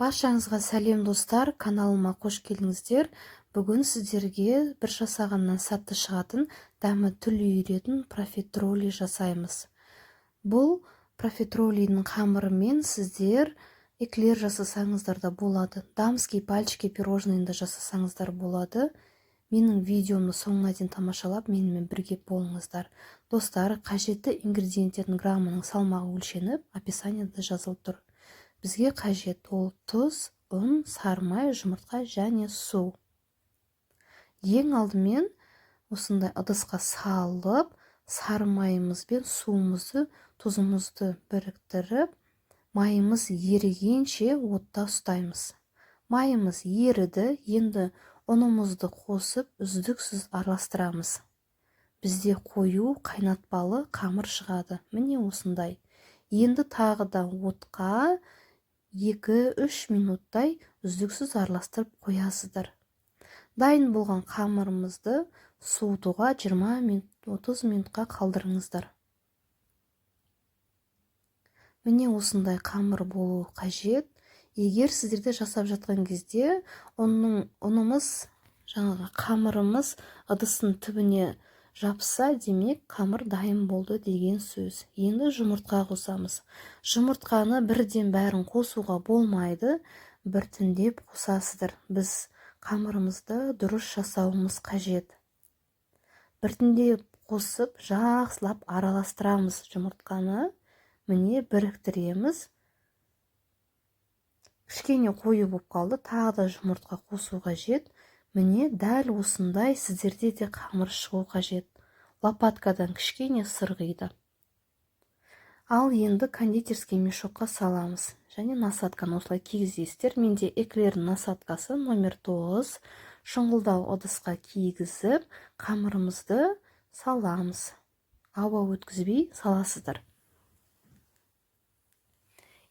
Баршаңызға сәлем достар, каналыма қош келдіңіздер. Бүгін сіздерге бір жасағаннан сәтті шығатын дәмі тіл үйіретін профитроли жасаймыз. Бұл профитролидің қамырымен сіздер эклер жасасаңыздар да болады. Дамский пальчики пирожныйында жасасаңыздар болады. Менің видеомды соңына дейін тамашалап, менімен бірге болыңыздар. Достар, қажетті ингредиенттердің граммының салмағы өлшеніп, описаниеда жазылып тұр. Бізге қажет ол тұз, ұн, сары май, жұмыртқа және су. Ең алдымен осындай ыдысқа салып, сары майымыз бен суымызды, тұзымызды біріктіріп, майымыз ерігенше отта ұстаймыз. Майымыз еріді, енді ұнымызды қосып, үздіксіз араластырамыз. Бізде қою, қайнатпалы қамыр шығады. Міне осындай. Енді тағы да отқа 2-3 минуттай үздіксіз араластырып қоясыздар. Дайын болған қамырымызды суытуға 20-30 минутқа қалдырыңыздар. Міне осындай қамыр болуы қажет. Егер сіздерде жасап жатқан кезде ұнымыз, қамырымыз ыдыстың түбіне жапса, демек қамыр дайын болды деген сөз. Енді жұмыртқа қосамыз. Жұмыртқаны бірден бәрін қосуға болмайды, біртіндеп қосасыздар. Біз қамырымызды дұрыс жасауымыз қажет. Біртіндеп қосып, жақсылап араластырамыз жұмыртқаны. Міне біріктіреміз. Кішкене қою болып қалды, тағы да жұмыртқа қосу қажет. Міне дәл осындай сіздерде де қамыр шығу қажет. Лопаткадан кішкене сырғиды. Ал енді кондитерский мешокқа саламыз. Және насатканы осылай кигізесіздер. Менде эклердің насаткасы номер 9. Шұңғылдау ыдысқа кигізіп, қамырымызды саламыз. Ауа өткізбей саласыздар.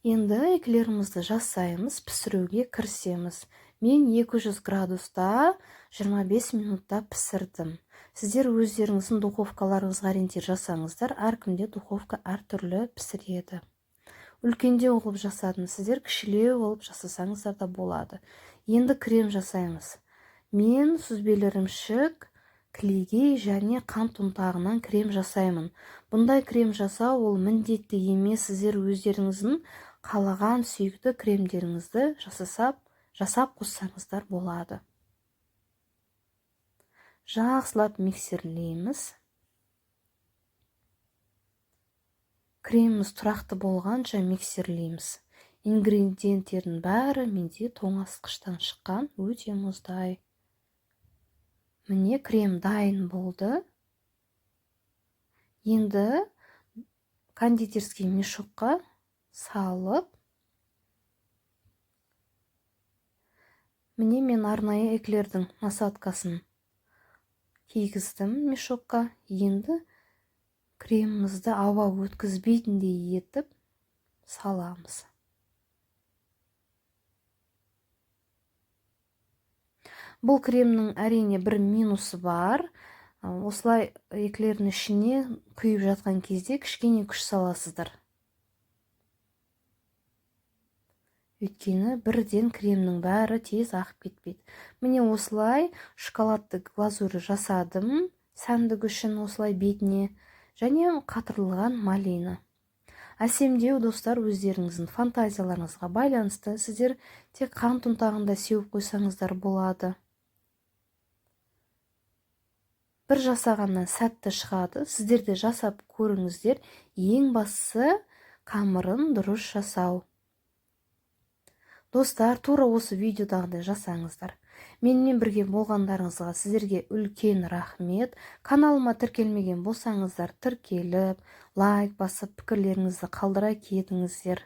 Енді эклерімізді жасаймыз, пісіруге кірісеміз. Мен 200 градуста 25 минутта пісірдім. Сіздер өздеріңіздің духовкаларыңызға ориентир жасаңыздар. Әркімде духовка әртүрлі пісіреді. Үлкендеу қылып жасадым, сіздер кішілеу қылып жасасаңыздар да болады. Енді крем жасаймыз. Мен сүзбелі ірімшік, кілегей және қант ұнтағынан крем жасаймын. Бұндай крем жасау ол міндетті емес, сіздер өздеріңіздің қалаған сүйікті кремдеріңізді жасап қоссаңыздар болады. Жақсылап миксерлейміз. Креміміз тұрақты болғанша миксерлейміз. Ингредиенттердің бәрі менде тоңазытқыштан шыққан, өте мұздай. Міне крем дайын болды. Енді кондитерский мешокқа салып, міне мен арнайы эклердің насаткасын кигіздім мешокқа. Енді кремімізді ауа өткізбейтіндей етіп саламыз. Бұл кремнің әрине бір минусы бар. Осылай эклердің ішіне құйып жатқан кезде кішкене күш саласыздар. Өйткені бірден кремнің бәрі тез ағып кетпейді. Міне осылай шоколадты глазурь жасадым. Сәндік үшін осылай бетіне және қатырылған малина. Әсемдеу достар өздеріңіздің фантазияларыңызға байланысты. Сіздер тек қант ұнтағында сеуіп қойсаңыздар болады. Бір жасағаннан сәтті шығады. Сіздер де жасап көріңіздер. Ең бастысы қамырын дұрыс жасау. Достар, тура осы видеодағыдай жасаңыздар. Менімен бірге болғандарыңызға сіздерге үлкен рахмет. Каналыма тіркелмеген болсаңыздар, тіркеліп, лайк басып, пікірлеріңізді қалдыра кетіңіздер.